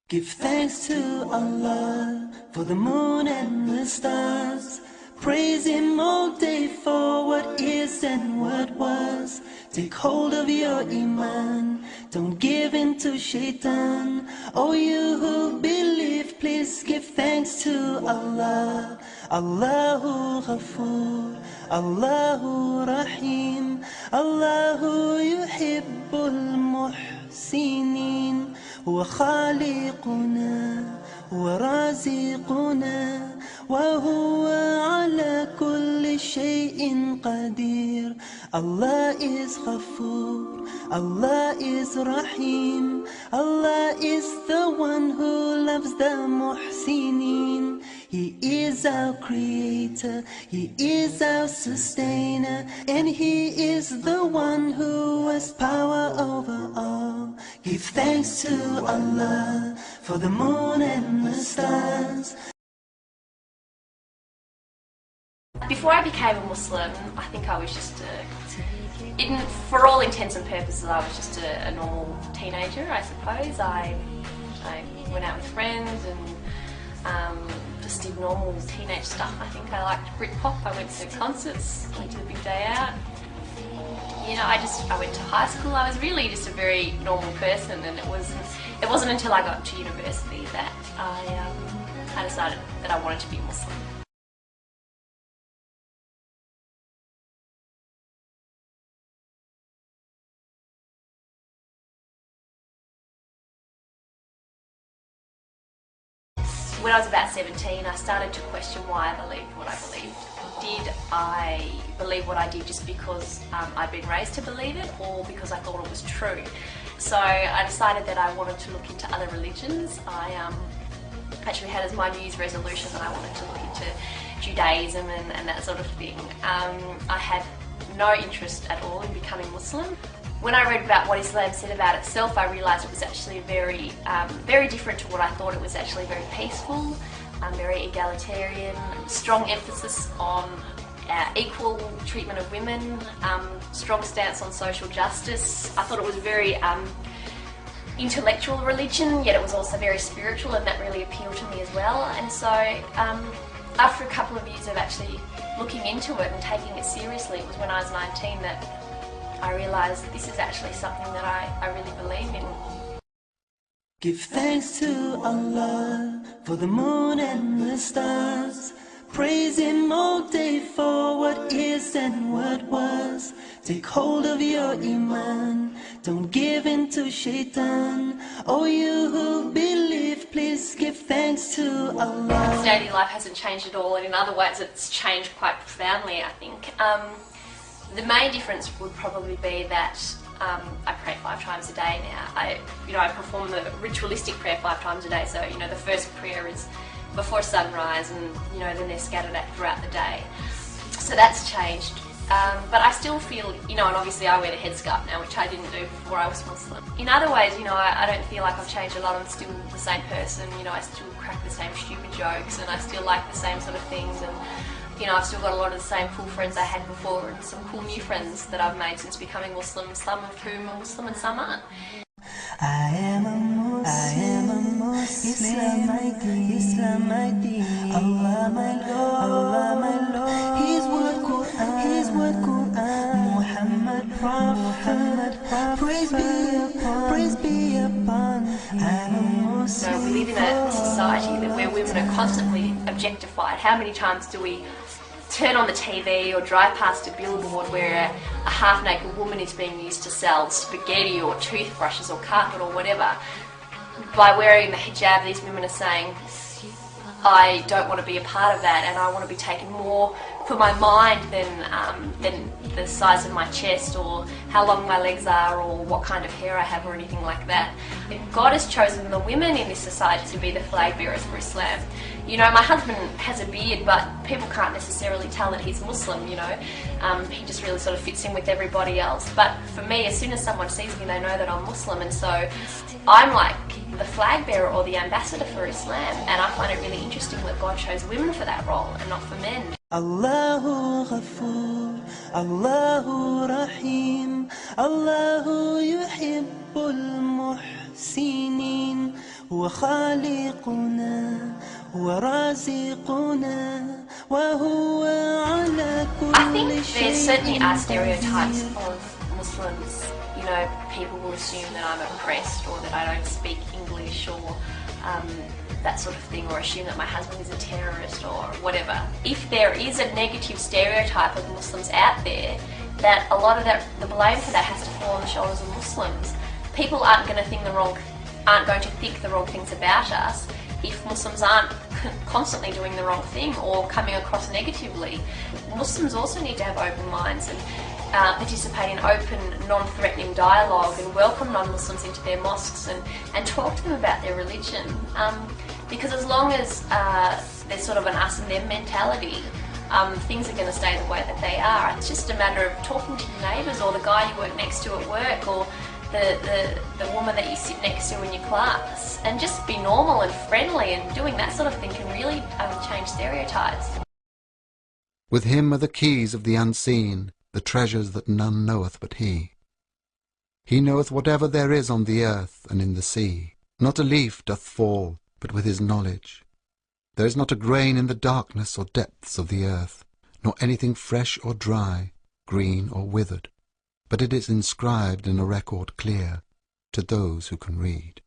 Give thanks to Allah for the moon and the stars. Praise Him all day for what is and what was. Take hold of your Iman, don't give in to Shaitan. Oh, you who believe, please give thanks to Allah. Allahu Ghafoor, Allahu Rahim, Allahu Yuhibbul Muhsinin. هو خالقنا ورازقنا وهو على كل شيء قدير. Allah is Ghafoor, Allah is Rahim, Allah is the one who loves the Muhsinin. He is our creator, He is our sustainer, and He is the one who has power over all. Give thanks to Allah for the moon and the stars. Before I became a Muslim, I think I was just for all intents and purposes, I was just a normal teenager, I suppose. I went out with friends and just did normal teenage stuff. I think I liked Britpop, I went to concerts, went to a big day out. You know, I went to high school. I was really just a very normal person, and it wasn't until I got to university that I decided that I wanted to be Muslim. When I was about 17, I started to question why I believed what I believed. Did I believe what I did just because I'd been raised to believe it, or because I thought it was true? So I decided that I wanted to look into other religions. I actually had as my New Year's resolution that I wanted to look into Judaism and that sort of thing. I had no interest at all in becoming Muslim. When I read about what Islam said about itself, I realised it was actually very different to what I thought. It was actually very peaceful, very egalitarian, strong emphasis on equal treatment of women, strong stance on social justice. I thought it was a very intellectual religion, yet it was also very spiritual, and that really appealed to me as well. And so after a couple of years of actually looking into it and taking it seriously, it was when I was 19 that I realised this is actually something that I really believe in. Give thanks to Allah for the moon and the stars. Praise Him all day for what is and what was. Take hold of your Iman, don't give in to Shaitan. Oh, you who believe, please give thanks to Allah. Daily life hasn't changed at all, and in other ways it's changed quite profoundly, I think. The main difference would probably be that I pray 5 times a day now. I perform the ritualistic prayer 5 times a day. So the first prayer is before sunrise, and then they're scattered out throughout the day. So that's changed. But I still feel, and obviously I wear the headscarf now, which I didn't do before I was Muslim. In other ways, I don't feel like I've changed a lot. I'm still the same person. I still crack the same stupid jokes, and I still like the same sort of things. And I've still got a lot of the same cool friends I had before, and some cool new friends that I've made since becoming Muslim, some of whom are Muslim and some aren't. I am a Muslim, Islam my deen, Allah my Lord, His word Quran, Muhammad Prophet, praise be upon. I'm a Muslim. So we live in a society where women are constantly objectified. How many times do we turn on the TV or drive past a billboard where a half-naked woman is being used to sell spaghetti or toothbrushes or carpet or whatever? By wearing the hijab, these women are saying, I don't want to be a part of that, and I want to be taken more for my mind than the size of my chest or how long my legs are or what kind of hair I have or anything like that. God has chosen the women in this society to be the flag bearers for Islam. My husband has a beard, but people can't necessarily tell that he's Muslim, He just really sort of fits in with everybody else. But for me, as soon as someone sees me, they know that I'm Muslim, and so I'm like the flag bearer or the ambassador for Islam, and I find it really interesting that God chose women for that role and not for men. Allahu Ghafoor, Allahu Rahim, Allahu Yuhibbul Muhsinin. هو خالقنا هو رازقنا وهو على I كل think there شيء certainly are stereotypes قدير. of Muslims. You know, people will assume that I'm oppressed or that I don't speak English or that sort of thing, or assume that my husband is a terrorist or whatever. If there is a negative stereotype of Muslims out there, that a lot of that, the blame for that has to fall on the shoulders of Muslims. People aren't going to think the wrong things about us if Muslims aren't constantly doing the wrong thing or coming across negatively. Muslims also need to have open minds and participate in open, non-threatening dialogue and welcome non-Muslims into their mosques and talk to them about their religion. Because as long as there's sort of an us and them mentality, things are going to stay the way that they are. It's just a matter of talking to your neighbours or the guy you work next to at work or the woman that you sit next to in your class, and just be normal and friendly, and doing that sort of thing can really change stereotypes. With him are the keys of the unseen, the treasures that none knoweth but he. He knoweth whatever there is on the earth and in the sea. Not a leaf doth fall but with his knowledge. There is not a grain in the darkness or depths of the earth, nor anything fresh or dry, green or withered, but it is inscribed in a record clear to those who can read.